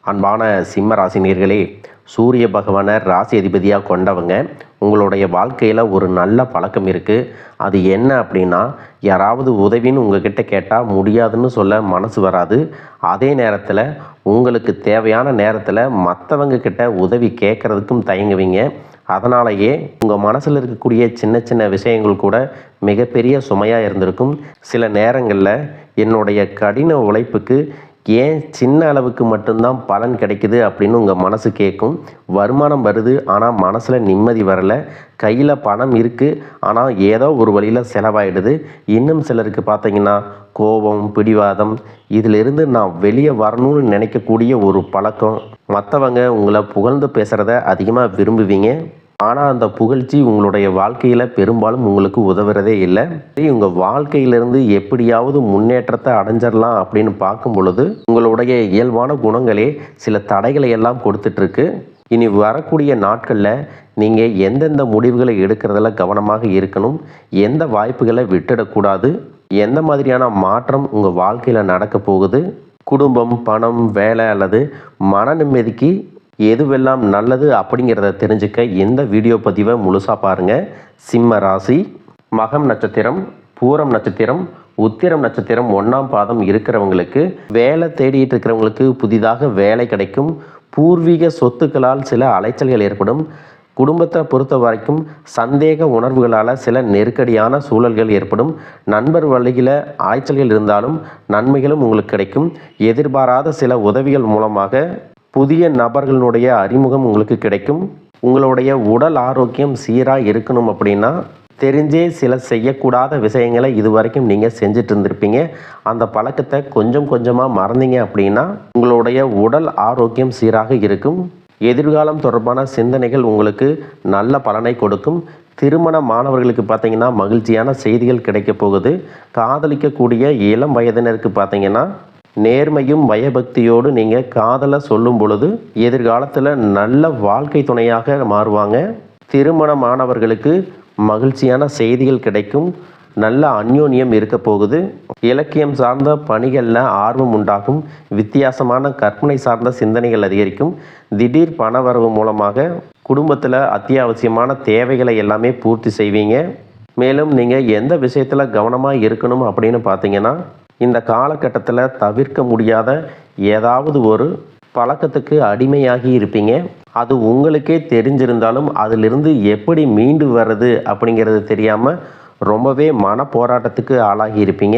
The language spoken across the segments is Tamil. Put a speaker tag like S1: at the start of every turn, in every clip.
S1: அன்பான சிம்ம ராசினியர்களே, சூரிய பகவானை ராசி அதிபதியாக கொண்டவங்க உங்களுடைய வாழ்க்கையில் ஒரு நல்ல பழக்கம் இருக்குது. அது என்ன அப்படின்னா, யாராவது உதவின்னு உங்ககிட்ட கேட்டால் முடியாதுன்னு சொல்ல மனசு வராது. அதே நேரத்தில் உங்களுக்கு தேவையான நேரத்தில் மற்றவங்க கிட்ட உதவி கேட்குறதுக்கும் தயங்குவீங்க. அதனாலேயே உங்கள் மனசில் இருக்கக்கூடிய சின்ன சின்ன விஷயங்கள் கூட மிகப்பெரிய சுமையாக இருந்திருக்கும். சில நேரங்களில் என்னுடைய கடின உழைப்புக்கு ஏன் சின்ன அளவுக்கு மட்டும்தான் பலன் கிடைக்குது அப்படின்னு உங்கள் மனசு கேட்கும். வருமானம் வருது, ஆனால் மனசில் நிம்மதி வரலை. கையில் பணம் இருக்குது, ஆனால் ஏதோ ஒரு வழியில் செலவாயிடுது. இன்னும் சிலருக்கு பார்த்தீங்கன்னா கோபம், பிடிவாதம், இதிலிருந்து நான் வெளியே வரணும்னு நினைக்கக்கூடிய ஒரு பழக்கம். மற்றவங்க உங்களை புகழ்ந்து பேசுகிறத அதிகமாக விரும்புவீங்க. ஆனால் அந்த புகழ்ச்சி உங்களுடைய வாழ்க்கையில் பெரும்பாலும் உங்களுக்கு உதவுறதே இல்லை. உங்கள் வாழ்க்கையிலிருந்து எப்படியாவது முன்னேற்றத்தை அடைஞ்சிடலாம் அப்படின்னு பார்க்கும் பொழுது உங்களுடைய இயல்பான குணங்களே சில தடைகளை எல்லாம் கொடுத்துட்ருக்கு. இனி வரக்கூடிய நாட்களில் நீங்கள் எந்தெந்த முடிவுகளை எடுக்கிறதுல கவனமாக இருக்கணும், எந்த வாய்ப்புகளை விட்டுடக்கூடாது, எந்த மாதிரியான மாற்றம் உங்கள் வாழ்க்கையில் நடக்க போகுது, குடும்பம், பணம், வேலை அல்லது மன நிம்மதிக்கு எதுவெல்லாம் நல்லது அப்படிங்கிறத தெரிஞ்சுக்க இந்த வீடியோ பதிவை முழுசாக பாருங்கள். சிம்ம ராசி, மகம் நட்சத்திரம், பூரம் நட்சத்திரம், உத்திரம் நட்சத்திரம் 1ஆம் பாதம் இருக்கிறவங்களுக்கு வேலை தேடிட்டு இருக்கிறவங்களுக்கு புதிதாக வேலை கிடைக்கும். பூர்வீக சொத்துக்களால் சில அலைச்சல்கள் ஏற்படும். குடும்பத்தை பொறுத்த வரைக்கும் சந்தேக உணர்வுகளால் சில நெருக்கடியான சூழல்கள் ஏற்படும். நண்பர் வழியில் ஆய்ச்சல்கள் இருந்தாலும் நன்மைகளும் உங்களுக்கு கிடைக்கும். எதிர்பாராத சில உதவிகள் மூலமாக புதிய நபர்களுடைய அறிமுகம் உங்களுக்கு கிடைக்கும். உங்களுடைய உடல் ஆரோக்கியம் சீராக இருக்கணும் அப்படின்னா தெரிஞ்சே சில செய்யக்கூடாத விஷயங்களை இதுவரைக்கும் நீங்கள் செஞ்சுட்டு இருந்திருப்பீங்க. அந்த பழக்கத்தை கொஞ்சம் கொஞ்சமாக மறந்தீங்க அப்படின்னா உங்களுடைய உடல் ஆரோக்கியம் சீராக இருக்கும். எதிர்காலம் தொடர்பான சிந்தனைகள் உங்களுக்கு நல்ல பலனை கொடுக்கும். திருமண மாணவர்களுக்கு பார்த்தீங்கன்னா மகிழ்ச்சியான செய்திகள் கிடைக்க போகுது. காதலிக்கக்கூடிய இளம் வயதினருக்கு பார்த்தீங்கன்னா நேர்மையும் பயபக்தியோடு நீங்கள் காதலை சொல்லும் பொழுது எதிர்காலத்தில் நல்ல வாழ்க்கை துணையாக மாறுவாங்க. திருமணமானவர்களுக்கு மகிழ்ச்சியான செய்திகள் கிடைக்கும். நல்ல அந்யோன்யம் இருக்க போகுது. இலக்கியம் சார்ந்த பணிகளில் ஆர்வம் உண்டாகும். வித்தியாசமான கற்பனை சார்ந்த சிந்தனைகள் அதிகரிக்கும். திடீர் பணவரவு மூலமாக குடும்பத்தில் அத்தியாவசியமான தேவைகளை எல்லாமே பூர்த்தி செய்வீங்க. மேலும் நீங்கள் எந்த விஷயத்தில் கவனமாக இருக்கணும் அப்படின்னு பார்த்தீங்கன்னா, இந்த காலகட்டத்தில் தவிர்க்க முடியாத ஏதாவது ஒரு பழக்கத்துக்கு அடிமையாகி இருப்பீங்க. அது உங்களுக்கே தெரிஞ்சிருந்தாலும் அதிலிருந்து எப்படி மீண்டு வர்றது அப்படிங்கிறது தெரியாமல் ரொம்பவே மன போராட்டத்துக்கு ஆளாகி இருப்பீங்க.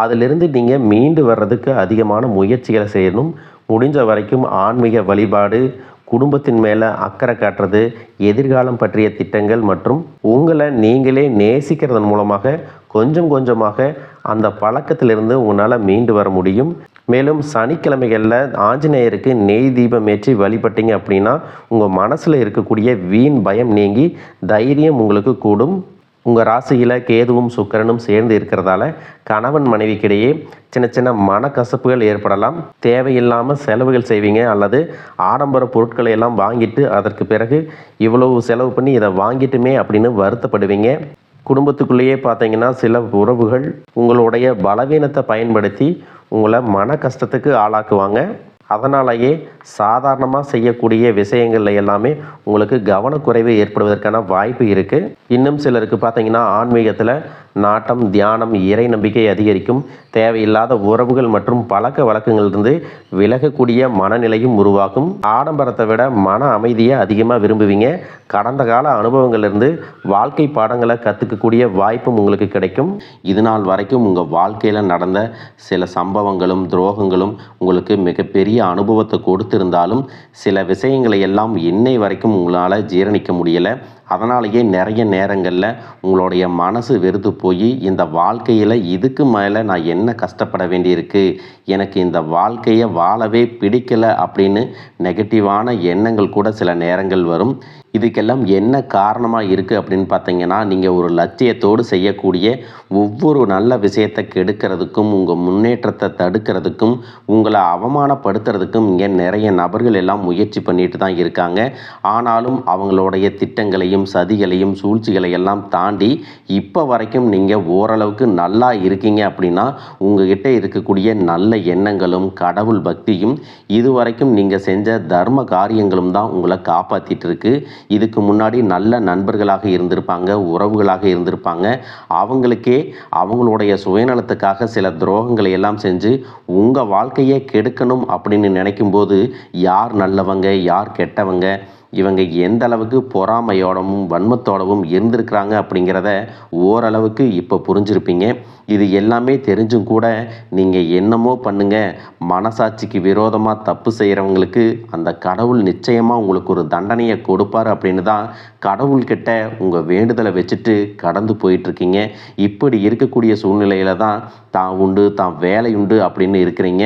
S1: அதிலிருந்து நீங்கள் மீண்டு வர்றதுக்கு அதிகமான முயற்சிகளை செய்யணும். முடிஞ்ச வரைக்கும் ஆன்மீக வழிபாடு, குடும்பத்தின் மேலே அக்கறை காட்டுறது, எதிர்காலம் பற்றிய திட்டங்கள் மற்றும் உங்களை நீங்களே நேசிக்கிறதன் மூலமாக கொஞ்சம் கொஞ்சமாக அந்த பழக்கத்திலிருந்து உங்களால் மீண்டு வர முடியும். மேலும் சனிக்கிழமைகளில் ஆஞ்சநேயருக்கு நெய் தீபம் ஏற்றி வழிபட்டீங்க அப்படின்னா உங்கள் மனசில் இருக்கக்கூடிய வீண் பயம் நீங்கி தைரியம் உங்களுக்கு கூடும். உங்கள் ராசியில் கேதுவும் சுக்கிரனும் சேர்ந்து இருக்கிறதால கணவன் மனைவிக்கிடையே சின்ன சின்ன மனக்கசப்புகள் ஏற்படலாம். தேவையில்லாமல் செலவுகள் செய்வீங்க அல்லது ஆடம்பர பொருட்களை எல்லாம் வாங்கிட்டு அதற்கு பிறகு இவ்வளவு செலவு பண்ணி இதை வாங்கிட்டுமே அப்படின்னு வருத்தப்படுவீங்க. குடும்பத்துக்குள்ளேயே பார்த்தீங்கன்னா சில உறவுகள் உங்களுடைய பலவீனத்தை பயன்படுத்தி உங்களை மன கஷ்டத்துக்கு ஆளாக்குவாங்க. அதனாலேயே சாதாரணமாக செய்யக்கூடிய விஷயங்கள்ல எல்லாமே உங்களுக்கு கவனக்குறைவு ஏற்படுவதற்கான வாய்ப்பு இருக்குது. இன்னும் சிலருக்கு பார்த்தீங்கன்னா ஆன்மீகத்தில் நாட்டம், தியானம், இறை நம்பிக்கை அதிகரிக்கும். தேவையில்லாத உறவுகள் மற்றும் பழக்க வழக்கங்களிலிருந்து விலகக்கூடிய மனநிலையும் உருவாகும். ஆடம்பரத்தை விட மன அமைதியை அதிகமாக விரும்புவீங்க. கடந்த கால அனுபவங்களிலிருந்து வாழ்க்கை பாடங்களை கற்றுக்கக்கூடிய வாய்ப்பும் உங்களுக்கு கிடைக்கும். இது நாள் வரைக்கும் உங்கள் வாழ்க்கையில் நடந்த சில சம்பவங்களும் துரோகங்களும் உங்களுக்கு மிகப்பெரிய அனுபவத்தை கொடுத்திருந்தாலும் சில விஷயங்களை எல்லாம் இன்னை வரைக்கும் உங்களால் ஜீரணிக்க முடியலை. அதனாலேயே நிறைய நேரங்களில் உங்களுடைய மனசு வெறுத்து போய் இந்த வாழ்க்கையில் இதுக்கு மேலே நான் என்ன கஷ்டப்பட வேண்டியிருக்கு, எனக்கு இந்த வாழ்க்கையை வாழவே பிடிக்கலை அப்படின்னு நெகட்டிவான எண்ணங்கள் கூட சில நேரங்கள் வரும். இதுக்கெல்லாம் என்ன காரணமாக இருக்குது அப்படின்னு பார்த்தீங்கன்னா, நீங்கள் ஒரு லட்சியத்தோடு செய்யக்கூடிய ஒவ்வொரு நல்ல விஷயத்தை கெடுக்கிறதுக்கும் உங்கள் முன்னேற்றத்தை தடுக்கிறதுக்கும் உங்களை அவமானப்படுத்துறதுக்கும் இங்கே நிறைய நபர்கள் எல்லாம் முயற்சி பண்ணிட்டு தான் இருக்காங்க. ஆனாலும் அவங்களுடைய திட்டங்களையும் மோசடிகளையும் சதிகளையும் சூழ்ச்சிகளை எல்லாம் தாண்டி இப்போ வரைக்கும் நீங்கள் ஓரளவுக்கு நல்லா இருக்கீங்க அப்படின்னா உங்ககிட்ட இருக்கக்கூடிய நல்ல எண்ணங்களும் கடவுள் பக்தியும் இதுவரைக்கும் நீங்கள் செஞ்ச தர்ம காரியங்களும் தான் உங்களை காப்பாற்றிட்டு இருக்கு. இதுக்கு முன்னாடி நல்ல நண்பர்களாக இருந்திருப்பாங்க, உறவுகளாக இருந்திருப்பாங்க. அவங்களுக்கே அவங்களுடைய சுயநலத்துக்காக சில துரோகங்களை எல்லாம் செஞ்சு உங்கள் வாழ்க்கையை கெடுக்கணும் அப்படின்னு நினைக்கும்போது யார் நல்லவங்க யார் கெட்டவங்க, இவங்க எந்த அளவுக்கு பொறாமையோடவும் வன்மத்தோடவும் இருந்திருக்கிறாங்க அப்படிங்கிறத ஓரளவுக்கு இப்போ புரிஞ்சிருப்பீங்க. இது எல்லாமே தெரிஞ்சும் கூட நீங்கள் என்னமோ பண்ணுங்க, மனசாட்சிக்கு விரோதமாக தப்பு செய்கிறவங்களுக்கு அந்த கடவுள் நிச்சயமாக உங்களுக்கு ஒரு தண்டனையை கொடுப்பார் அப்படின்னு தான் கடவுள்கிட்ட உங்கள் வேண்டுதலை வச்சுட்டு கடந்து போயிட்டுருக்கீங்க. இப்படி இருக்கக்கூடிய சூழ்நிலையில தான் தான் உண்டு தான் வேலை உண்டு அப்படின்னு இருக்கிறீங்க.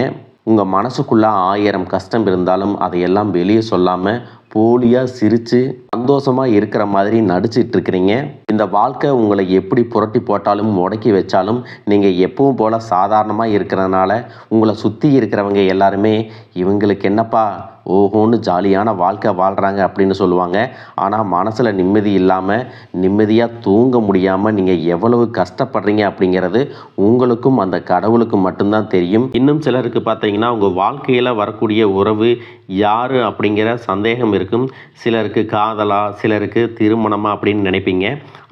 S1: உங்கள் மனசுக்குள்ளே 1000 கஷ்டம் இருந்தாலும் அதையெல்லாம் வெளியே சொல்லாமல் போலியாக சிரித்து சந்தோஷமாக இருக்கிற மாதிரி நடிச்சிட்டு இருக்கிறீங்க. இந்த வாழ்க்கை உங்களை எப்படி புரட்டி போட்டாலும் முடக்கி வச்சாலும் நீங்கள் எப்பவும் போல் சாதாரணமாக இருக்கிறதுனால உங்களை சுற்றி இருக்கிறவங்க எல்லாருமே இவங்களுக்கு என்னப்பா ஓஹோன்னு ஜாலியான வாழ்க்கை வாழ்கிறாங்க அப்படின்னு சொல்லுவாங்க. ஆனால் மனசில் நிம்மதி இல்லாமல் நிம்மதியாக தூங்க முடியாமல் நீங்கள் எவ்வளவு கஷ்டப்படுறீங்க அப்படிங்கிறது உங்களுக்கும் அந்த கடவுளுக்கும் மட்டும்தான் தெரியும். இன்னும் சிலருக்கு பார்த்தீங்கன்னா உங்கள் வாழ்க்கையில் வரக்கூடிய உறவு யார் அப்படிங்கிற சந்தேகம் இருக்கும். சிலருக்கு காதலா, சிலருக்கு திருமணமா அப்படின்னு நினைப்பீங்க.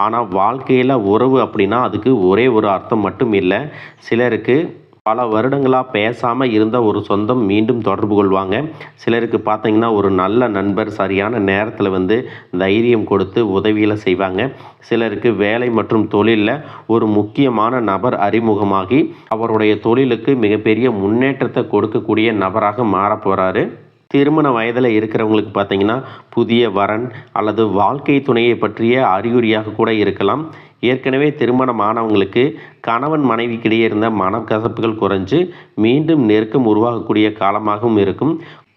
S1: ஆனால் வாழ்க்கையில் உறவு அப்படின்னா அதுக்கு ஒரே ஒரு அர்த்தம் மட்டும் இல்லை. சிலருக்கு பல வருடங்களாக பேசாமல் இருந்த ஒரு சொந்தம் மீண்டும் தொடர்பு கொள்வாங்க. சிலருக்கு பார்த்தீங்கன்னா ஒரு நல்ல நண்பர் சரியான நேரத்தில் வந்து தைரியம் கொடுத்து உதவிகளை செய்வாங்க. சிலருக்கு வேலை மற்றும் தொழிலில் ஒரு முக்கியமான நபர் அறிமுகமாகி அவருடைய தொழிலுக்கு மிகப்பெரிய முன்னேற்றத்தை கொடுக்கக்கூடிய நபராக மாற போகிறாரு. திருமண வயதில் இருக்கிறவங்களுக்கு பார்த்தீங்கன்னா புதிய வரன் அல்லது வாழ்க்கை துணையை பற்றிய அறிகுறியாக கூட இருக்கலாம். ஏற்கனவே திருமணமானவங்களுக்கு கணவன் மனைவிக்கிடையே இருந்த மனக்கசப்புகள் குறைஞ்சு மீண்டும் நெருக்கம் உருவாகக்கூடிய காலமாகவும் இருக்கும்.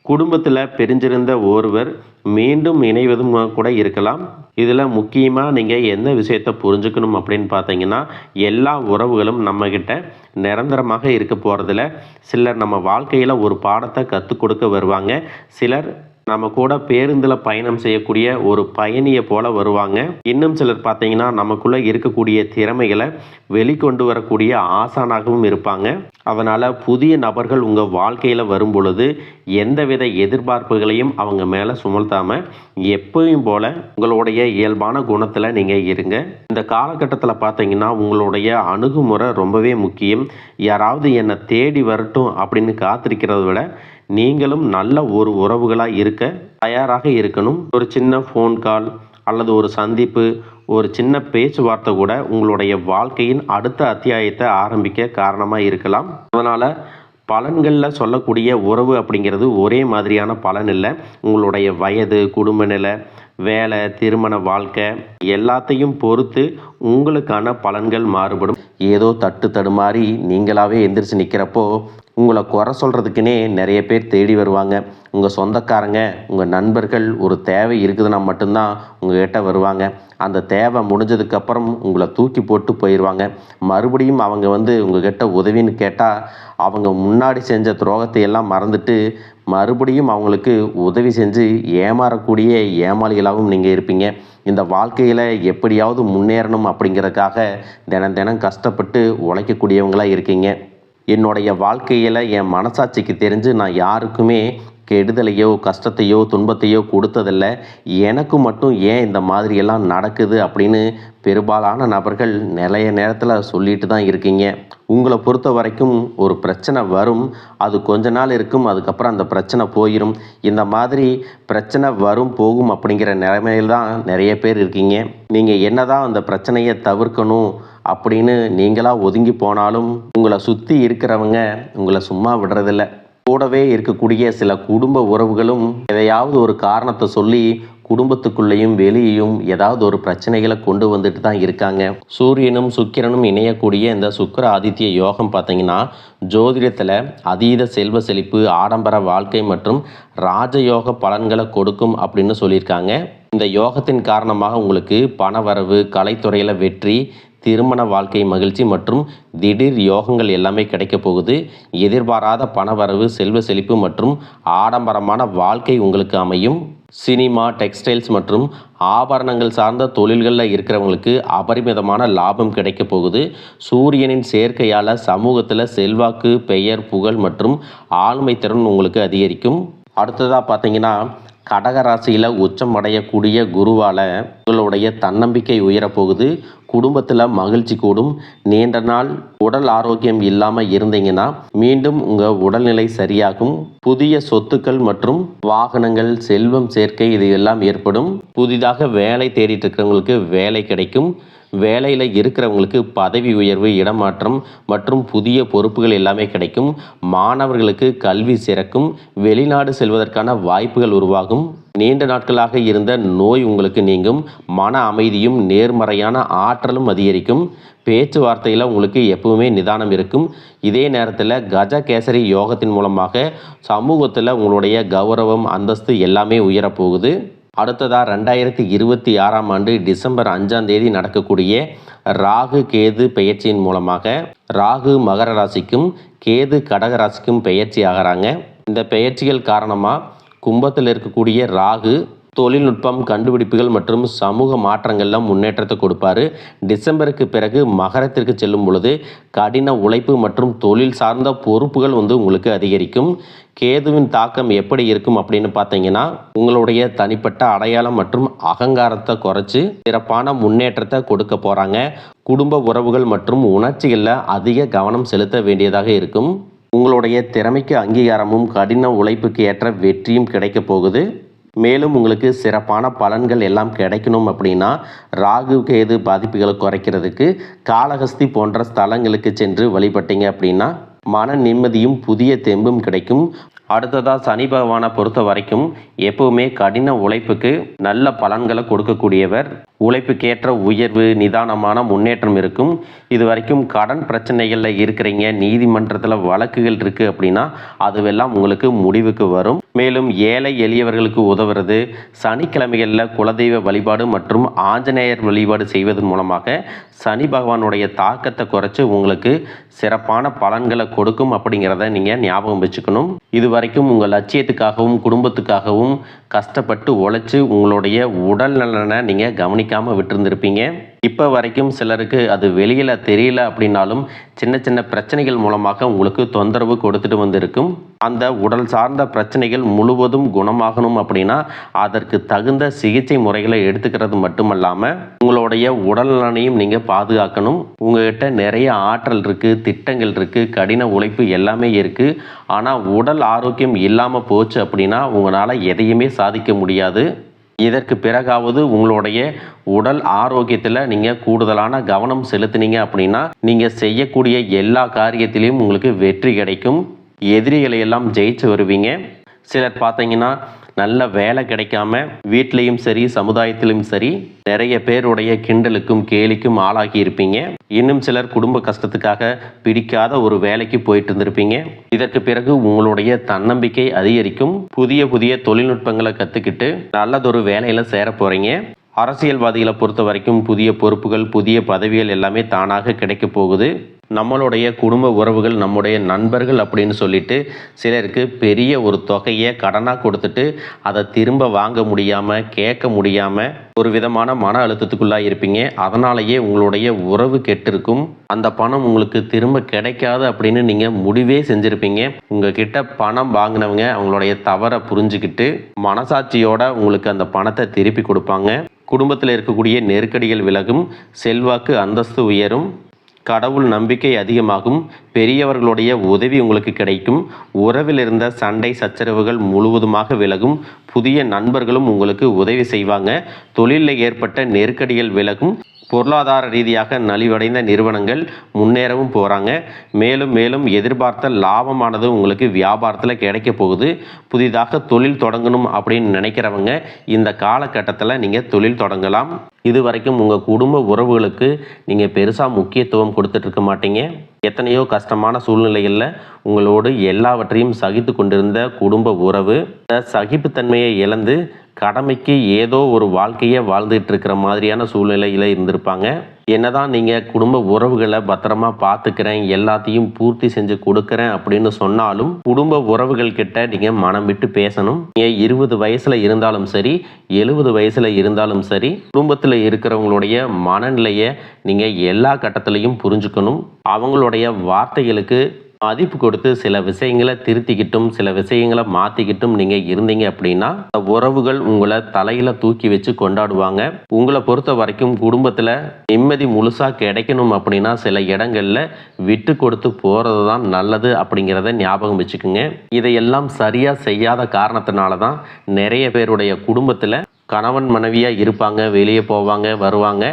S1: குடும்பத்தில் பிரிஞ்சிருந்த ஒருவர் மீண்டும் இணைவதும் கூட இருக்கலாம். இதில் முக்கியமாக நீங்கள் எந்த விஷயத்தை புரிஞ்சுக்கணும் அப்படின்னு பார்த்தீங்கன்னா, எல்லா உறவுகளும் நம்மக்கிட்ட நிரந்தரமாக இருக்க போகிறதில்ல. சிலர் நம்ம வாழ்க்கையில் ஒரு பாடத்தை கற்றுக் கொடுக்க வருவாங்க. சிலர் நம்ம கூட பேருந்தில் பயணம் செய்யக்கூடிய ஒரு பயணியை போல வருவாங்க. இன்னும் சிலர் பார்த்தீங்கன்னா நமக்குள்ளே இருக்கக்கூடிய திறமைகளை வெளிக்கொண்டு வரக்கூடிய ஆசானாகவும் இருப்பாங்க. அதனால் புதிய நபர்கள் உங்கள் வாழ்க்கையில் வரும் பொழுது எந்தவித எதிர்பார்ப்புகளையும் அவங்க மேலே சுமத்தாமல் எப்பவும் போல் உங்களுடைய இயல்பான குணத்தில் நீங்கள் இருங்க. இந்த காலகட்டத்தில் பார்த்தீங்கன்னா உங்களுடைய அணுகுமுறை ரொம்பவே முக்கியம். யாராவது என்னை தேடி வரட்டும் அப்படின்னு காத்திருக்கிறத விட நீங்களும் நல்ல ஒரு உறவுகளாக இருக்க தயாராக இருக்கணும். ஒரு சின்ன ஃபோன் கால் அல்லது ஒரு சந்திப்பு, ஒரு சின்ன பேச்சுவார்த்தை கூட உங்களுடைய வாழ்க்கையின் அடுத்த அத்தியாயத்தை ஆரம்பிக்க காரணமாக இருக்கலாம். அதனால் பலன்களில் சொல்லக்கூடிய உறவு அப்படிங்கிறது ஒரே மாதிரியான பலன் இல்லை. உங்களுடைய வயது, குடும்ப நிலை, வேலை, திருமண வாழ்க்கை எல்லாத்தையும் பொறுத்து உங்களுக்கான பலன்கள் மாறுபடும். ஏதோ தட்டு தடுமாறி நீங்களாகவே எந்திரிச்சு நிற்கிறப்போ உங்களை குறை சொல்கிறதுக்குன்னே நிறைய பேர் தேடி வருவாங்க. உங்கள் சொந்தக்காரங்க, உங்கள் நண்பர்கள் ஒரு தேவை இருக்குதுன்னா மட்டும்தான் உங்கள்கிட்ட வருவாங்க. அந்த தேவை முடிஞ்சதுக்கப்புறம் உங்களை தூக்கி போட்டு போயிடுவாங்க. மறுபடியும் அவங்க வந்து உங்கள்கிட்ட உதவின்னு கேட்டால் அவங்க முன்னாடி செஞ்ச துரோகத்தை எல்லாம் மறந்துட்டு மறுபடியும் அவங்களுக்கு உதவி செஞ்சு ஏமாறக்கூடிய ஏமாளிகளாகவும் நீங்கள் இருப்பீங்க. இந்த வாழ்க்கையில் எப்படியாவது முன்னேறணும் அப்படிங்கிறதுக்காக தினம் தினம் கஷ்டப்பட்டு உழைக்கக்கூடியவங்களாக இருக்கீங்க. என்னுடைய வாழ்க்கையில் என் மனசாட்சிக்கு தெரிஞ்சு நான் யாருக்குமே கெடுதலையோ கஷ்டத்தையோ துன்பத்தையோ கொடுத்ததில்ல, எனக்கு மட்டும் ஏன் இந்த மாதிரியெல்லாம் நடக்குது அப்படின்னு பெரும்பாலான நபர்கள் நிறைய நேரத்தில் சொல்லிட்டு தான் இருக்கீங்க. உங்களை பொறுத்த வரைக்கும் ஒரு பிரச்சனை வரும், அது கொஞ்ச நாள் இருக்கும், அதுக்கப்புறம் அந்த பிரச்சனை போயிடும். இந்த மாதிரி பிரச்சனை வரும் போகும் அப்படிங்கிற நிலைமையில் தான் நிறைய பேர் இருக்கீங்க. நீங்கள் என்னதான் அந்த பிரச்சனையை தவிர்க்கணும் அப்படின்னு நீங்களாக ஒதுங்கி போனாலும் உங்களை சுற்றி இருக்கிறவங்க உங்களை சும்மா விடுறதில்ல. கூடவே இருக்கக்கூடிய சில குடும்ப உறவுகளும் எதையாவது ஒரு காரணத்தை சொல்லி குடும்பத்துக்குள்ளேயும் வெளியேயும் ஏதாவது ஒரு பிரச்சனைகளை கொண்டு வந்துட்டு தான் இருக்காங்க. சூரியனும் சுக்கிரனும் இணையக்கூடிய இந்த சுக்கிர ஆதித்ய யோகம் பார்த்தீங்கன்னா ஜோதிடத்தில் அதீத செல்வ செழிப்பு, ஆடம்பர வாழ்க்கை மற்றும் ராஜயோக பலன்களை கொடுக்கும் அப்படின்னு சொல்லியிருக்காங்க. இந்த யோகத்தின் காரணமாக உங்களுக்கு பணவரவு, கலைத்துறையில் வெற்றி, திருமண வாழ்க்கை மகிழ்ச்சி மற்றும் திடீர் யோகங்கள் எல்லாமே கிடைக்க போகுது. எதிர்பாராத பணவரவு, செல்வ செழிப்பு மற்றும் ஆடம்பரமான வாழ்க்கை உங்களுக்கு அமையும். சினிமா, டெக்ஸ்டைல்ஸ் மற்றும் ஆபரணங்கள் சார்ந்த தொழில்களில் இருக்கிறவங்களுக்கு அபரிமிதமான லாபம் கிடைக்க போகுது. சூரியனின் சேர்க்கையால் சமூகத்தில் செல்வாக்கு, பெயர், புகழ் மற்றும் ஆளுமை திறன் உங்களுக்கு அதிகரிக்கும். அடுத்ததாக பார்த்தீங்கன்னா, கடகராசியில் உச்சம் அடையக்கூடிய குருவால் உங்களுடைய தன்னம்பிக்கை உயரப்போகுது. குடும்பத்தில் மகிழ்ச்சி கூடும். நீண்ட நாள் உடல் ஆரோக்கியம் இல்லாமல் இருந்தீங்கன்னா மீண்டும் உங்கள் உடல்நிலை சரியாகும். புதிய சொத்துக்கள் மற்றும் வாகனங்கள், செல்வம் சேர்க்கை இது எல்லாம் ஏற்படும். புதிதாக வேலை தேடிட்டு இருக்கிறவங்களுக்கு வேலை கிடைக்கும். வேலையில் இருக்கிறவங்களுக்கு பதவி உயர்வு, இடமாற்றம் மற்றும் புதிய பொறுப்புகள் எல்லாமே கிடைக்கும். மாணவர்களுக்கு கல்வி சிறக்கும். வெளிநாடு செல்வதற்கான வாய்ப்புகள் உருவாகும். நீண்ட நாட்களாக இருந்த நோய் உங்களுக்கு நீங்கும். மன அமைதியும் நேர்மறையான ஆற்றலும் அதிகரிக்கும். பேச்சுவார்த்தையில் உங்களுக்கு எப்பவுமே நிதானம் இருக்கும். இதே நேரத்தில் கஜகேசரி யோகத்தின் மூலமாக சமூகத்தில் உங்களுடைய கௌரவம், அந்தஸ்து எல்லாமே உயரப்போகுது. அடுத்ததாக 2026ஆம் ஆண்டு டிசம்பர் 5ஆம் தேதி நடக்கக்கூடிய ராகு கேது பெயர்ச்சியின் மூலமாக ராகு மகர ராசிக்கும் கேது கடக ராசிக்கும் பெயர்ச்சி ஆகிறாங்க. இந்த பெயர்ச்சிகள் காரணமாக கும்பத்தில் இருக்கக்கூடிய ராகு தொழில்நுட்பம், கண்டுபிடிப்புகள் மற்றும் சமூக மாற்றங்கள்லாம் முன்னேற்றத்தை கொடுப்பாரு. டிசம்பருக்கு பிறகு மகரத்திற்கு செல்லும் பொழுது கடின உழைப்பு மற்றும் தொழில் சார்ந்த பொறுப்புகள் உங்களுக்கு அதிகரிக்கும். கேதுவின் தாக்கம் எப்படி இருக்கும் அப்படின்னு பார்த்தீங்கன்னா, உங்களுடைய தனிப்பட்ட அடையாளம் மற்றும் அகங்காரத்தை குறைச்சி சிறப்பான முன்னேற்றத்தை கொடுக்க போகிறாங்க. குடும்ப உறவுகள் மற்றும் உணர்ச்சிகளில் அதிக கவனம் செலுத்த வேண்டியதாக இருக்கும். உங்களுடைய திறமைக்கு அங்கீகாரமும் கடின உழைப்புக்கு ஏற்ற வெற்றியும் கிடைக்க போகுது. மேலும் உங்களுக்கு சிறப்பான பலன்கள் எல்லாம் கிடைக்கணும் அப்படின்னா ராகு கேது பாதிப்புகளை குறைக்கிறதுக்கு காளஹஸ்தி போன்ற ஸ்தலங்களுக்கு சென்று வழிபட்டீங்க அப்படின்னா மன நிம்மதியும் புதிய தெம்பும் கிடைக்கும். அடுத்ததாக சனி பகவானை பொறுத்த வரைக்கும் எப்பவுமே கடின உழைப்புக்கு நல்ல பலன்களை கொடுக்கக்கூடியவர். உழைப்புக்கேற்ற உயர்வு, நிதானமான முன்னேற்றம் இருக்கும். இது வரைக்கும் கடன் பிரச்சனைகளில் இருக்கிறீங்க, நீதிமன்றத்தில் வழக்குகள் இருக்குது அப்படின்னா அதுவெல்லாம் உங்களுக்கு முடிவுக்கு வரும். மேலும் ஏழை எளியவர்களுக்கு உதவுறது, சனிக்கிழமைகளில் குலதெய்வ வழிபாடு மற்றும் ஆஞ்சநேயர் வழிபாடு செய்வதன் மூலமாக சனி பகவானுடைய தாக்கத்தை குறைச்சி உங்களுக்கு சிறப்பான பலன்களை கொடுக்கும் அப்படிங்கிறத நீங்கள் ஞாபகம் வச்சுக்கணும். இது வரைக்கும் உங்கள் லட்சியத்துக்காகவும் குடும்பத்துக்காகவும் கஷ்டப்பட்டு உழைச்சி உங்களுடைய உடல் நலனை நீங்கள் கவனிக்காமல் விட்டுருந்துருப்பீங்க. இப்போ வரைக்கும் சிலருக்கு அது வெளியில் தெரியல அப்படின்னாலும் சின்ன சின்ன பிரச்சனைகள் மூலமாக உங்களுக்கு தொந்தரவு கொடுத்துட்டு வந்திருக்கும். அந்த உடல் சார்ந்த பிரச்சனைகள் முழுவதும் குணமாகணும் அப்படின்னா அதற்கு தகுந்த சிகிச்சை முறைகளை எடுத்துக்கிறது மட்டுமல்லாமல் உங்களுடைய உடல் நலனையும் நீங்கள் பாதுகாக்கணும். உங்கள்கிட்ட நிறைய ஆற்றல் இருக்குது, திட்டங்கள் இருக்குது, கடின உழைப்பு எல்லாமே இருக்குது. ஆனால் உடல் ஆரோக்கியம் இல்லாமல் போச்சு அப்படின்னா உங்களால் எதையுமே சாதிக்க முடியாது. இதற்கு பிறகாவது உங்களுடைய உடல் ஆரோக்கியத்தில் நீங்கள் கூடுதலான கவனம் செலுத்தினீங்க அப்படின்னா நீங்கள் செய்யக்கூடிய எல்லா காரியத்திலையும் உங்களுக்கு வெற்றி கிடைக்கும். எதிரிகளை எல்லாம் ஜெயிச்சு வருவீங்க. சிலர் பார்த்தீங்கன்னா நல்ல வேலை கிடைக்காம வீட்லேயும் சரி சமுதாயத்திலும் சரி நிறைய பேருடைய கிண்டலுக்கும் கேலிக்கும் ஆளாகி இருப்பீங்க. இன்னும் சிலர் குடும்ப கஷ்டத்துக்காக பிடிக்காத ஒரு வேலைக்கு போயிட்டு இருந்திருப்பீங்க. இதற்கு பிறகு உங்களுடைய தன்னம்பிக்கை அதிகரிக்கும். புதிய புதிய தொழில்நுட்பங்களை கற்றுக்கிட்டு நல்லதொரு வேலையில் சேர போகிறீங்க. அரசியல்வாதிகளை பொறுத்த வரைக்கும் புதிய பொறுப்புகள், புதிய பதவிகள் எல்லாமே தானாக கிடைக்க போகுது. நம்மளுடைய குடும்ப உறவுகள், நம்முடைய நண்பர்கள் அப்படின்னு சொல்லிட்டு சிலருக்கு பெரிய ஒரு தொகையை கடனாக கொடுத்துட்டு அதை திரும்ப வாங்க முடியாமல், கேட்க முடியாமல் ஒரு விதமான மன அழுத்தத்துக்குள்ளாக இருப்பீங்க. அதனாலேயே உங்களுடைய உறவு கெட்டிருக்கும். அந்த பணம் உங்களுக்கு திரும்ப கிடைக்காது அப்படின்னு நீங்கள் முடிவே செஞ்சுருப்பீங்க. உங்ககிட்ட பணம் வாங்கினவங்க அவங்களுடைய தவறை புரிஞ்சுக்கிட்டு மனசாட்சியோட உங்களுக்கு அந்த பணத்தை திருப்பி கொடுப்பாங்க. குடும்பத்தில் இருக்கக்கூடிய நெருக்கடிகள் விலகும். செல்வாக்கு, அந்தஸ்து உயரும். கடவுள் நம்பிக்கை அதிகமாகும். பெரியவர்களுடைய உதவி உங்களுக்கு கிடைக்கும். உறவில் இருந்த சண்டை சச்சரவுகள் முழுவதுமாக விலகும். புதிய நண்பர்களும் உங்களுக்கு உதவி செய்வாங்க. தொழிலில் ஏற்பட்ட நெருக்கடிகள் விலகும். பொருளாதார ரீதியாக நலிவடைந்த நிறுவனங்கள் முன்னேறவும் போகிறாங்க. மேலும் மேலும் எதிர்பார்த்த லாபமானது உங்களுக்கு வியாபாரத்தில் கிடைக்க போகுது. புதிதாக தொழில் தொடங்கணும் அப்படின்னு நினைக்கிறவங்க இந்த காலகட்டத்தில் நீங்கள் தொழில் தொடங்கலாம். இது வரைக்கும் உங்கள் குடும்ப உறவுகளுக்கு நீங்கள் பெருசாக முக்கியத்துவம் கொடுத்துட்ருக்க மாட்டீங்க. எத்தனையோ கஷ்டமான சூழ்நிலைகளில் உங்களோடு எல்லாவற்றையும் சகித்து கொண்டிருந்த குடும்ப உறவு சகிப்புத்தன்மையை இழந்து கடமைக்கு ஏதோ ஒரு வாழ்க்கையை வாழ்ந்துட்டு இருக்கிற மாதிரியான சூழ்நிலையில் இருந்திருப்பாங்க. என்னதான் நீங்கள் குடும்ப உறவுகளை பத்திரமா பார்த்துக்கிறேன், எல்லாத்தையும் பூர்த்தி செஞ்சு கொடுக்குறேன் அப்படின்னு சொன்னாலும் குடும்ப உறவுகள் கிட்ட நீங்கள் மனம் விட்டு பேசணும். நீங்கள் 20 வயசில் இருந்தாலும் சரி, 70 வயசில் இருந்தாலும் சரி, குடும்பத்தில் இருக்கிறவங்களுடைய மனநிலையை நீங்கள் எல்லா கட்டத்திலையும் புரிஞ்சுக்கணும். அவங்களுடைய வார்த்தைகளுக்கு மதிப்பு கொடுத்து சில விஷயங்களை திருத்திக்கிட்டும் சில விஷயங்களை மாற்றிக்கிட்டும் நீங்கள் இருந்தீங்க அப்படின்னா உறவுகள் உங்களை தலையில் தூக்கி வச்சு கொண்டாடுவாங்க. உங்களை பொறுத்த வரைக்கும் குடும்பத்தில் நிம்மதி முழுசாக கிடைக்கணும் அப்படின்னா சில இடங்களில் விட்டு கொடுத்து போகிறது தான் நல்லது அப்படிங்கிறத ஞாபகம் வச்சுக்கோங்க. இதையெல்லாம் சரியாக செய்யாத காரணத்தினால தான் நிறைய பேருடைய குடும்பத்தில் கணவன் மனைவியாக இருப்பாங்க, வெளியே போவாங்க வருவாங்க,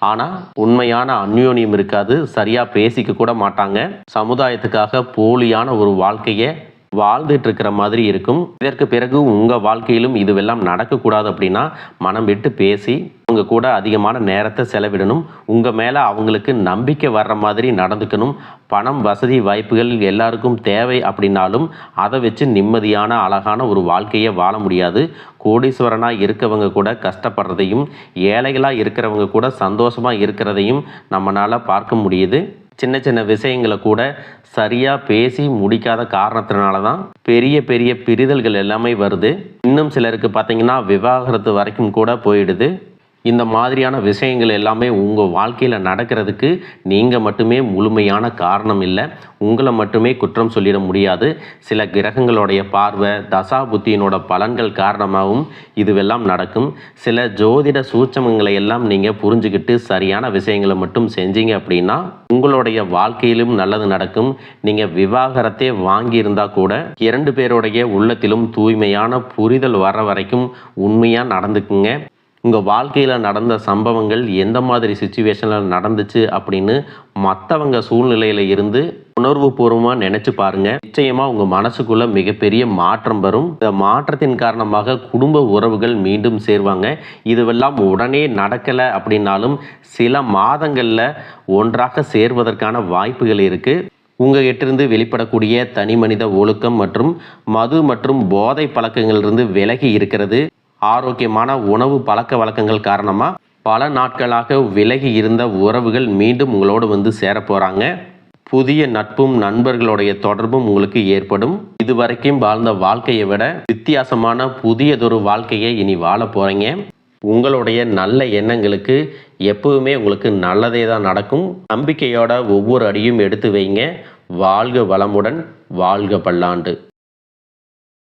S1: ஆனால் உண்மையான அந்யோன்யம் இருக்காது, சரியாக பேசிக்க கூட மாட்டாங்க, சமுதாயத்துக்காக போலியான ஒரு வாழ்க்கையை வாழ்ந்துட்டு இருக்கிற மாதிரி இருக்கும். இதற்கு பிறகு உங்கள் வாழ்க்கையிலும் இதுவெல்லாம் நடக்கக்கூடாது அப்படின்னா மனம் விட்டு பேசி அவங்க கூட அதிகமான நேரத்தை செலவிடணும். உங்கள் மேலே அவங்களுக்கு நம்பிக்கை வர்ற மாதிரி நடந்துக்கணும். பணம் வசதி வாய்ப்புகள் எல்லாருக்கும் தேவை அப்படின்னாலும் அதை வச்சு நிம்மதியான அழகான ஒரு வாழ்க்கையை வாழ முடியாது. கோடீஸ்வரனாக இருக்கவங்க கூட கஷ்டப்படுறதையும் ஏழைகளாக இருக்கிறவங்க கூட சந்தோஷமாக இருக்கிறதையும் நம்மளால் பார்க்க முடியுது. சின்ன சின்ன விஷயங்களை கூட சரியாக பேசி முடிக்காத காரணத்தினால தான் பெரிய பெரிய பிரிதல்கள் எல்லாமே வருது. இன்னும் சிலருக்கு பார்த்தீங்கன்னா விவாகரத்து வரைக்கும் கூட போயிடுது. இந்த மாதிரியான விஷயங்கள் எல்லாமே உங்கள் வாழ்க்கையில் நடக்கிறதுக்கு நீங்கள் மட்டுமே முழுமையான காரணம் இல்லை. உங்களை மட்டுமே குற்றம் சொல்லிட முடியாது. சில கிரகங்களுடைய பார்வை தசா புத்தியினோட பலன்கள் காரணமாகவும் இதுவெல்லாம் நடக்கும். சில ஜோதிட சூட்சமங்களை எல்லாம் நீங்கள் புரிஞ்சுக்கிட்டு சரியான விஷயங்களை மட்டும் செஞ்சீங்க அப்படின்னா உங்களுடைய வாழ்க்கையிலும் நல்லது நடக்கும். நீங்கள் விவாகரத்தே வாங்கியிருந்தால் கூட 2 பேருடைய உள்ளத்திலும் தூய்மையான புரிதல் வர வரைக்கும் உண்மையாக நடந்துக்குங்க. உங்கள் வாழ்க்கையில் நடந்த சம்பவங்கள் எந்த மாதிரி சுச்சுவேஷனில் நடந்துச்சு அப்படின்னு மற்றவங்க சூழ்நிலையில் இருந்து உணர்வு பூர்வமாக நினச்சி பாருங்கள். நிச்சயமாக உங்கள் மனசுக்குள்ளே மிகப்பெரிய மாற்றம் வரும். இந்த மாற்றத்தின் காரணமாக குடும்ப உறவுகள் மீண்டும் சேருவாங்க. இதுவெல்லாம் உடனே நடக்கலை அப்படின்னாலும் சில மாதங்களில் ஒன்றாக சேர்வதற்கான வாய்ப்புகள் இருக்குது. உங்கள் கிட்டிருந்து வெளிப்படக்கூடிய தனி மனித ஒழுக்கம் மற்றும் மது மற்றும் போதை பழக்கங்களிலிருந்து விலகி இருக்கிறது. ஆரோக்கியமான உணவு பழக்க வழக்கங்கள் காரணமாக பல நாட்களாக விலகி இருந்த உறவுகள் மீண்டும் உங்களோடு வந்து சேர போகிறாங்க. புதிய நட்பும் நண்பர்களுடைய தொடர்பும் உங்களுக்கு ஏற்படும். இதுவரைக்கும் வாழ்ந்த வாழ்க்கையை விட வித்தியாசமான புதியதொரு வாழ்க்கையை இனி வாழ போகிறீங்க. உங்களுடைய நல்ல எண்ணங்களுக்கு எப்பவுமே உங்களுக்கு நல்லதே தான் நடக்கும். நம்பிக்கையோட ஒவ்வொரு அடியும் எடுத்து வைங்க. வாழ்க வளமுடன், வாழ்க பல்லாண்டு.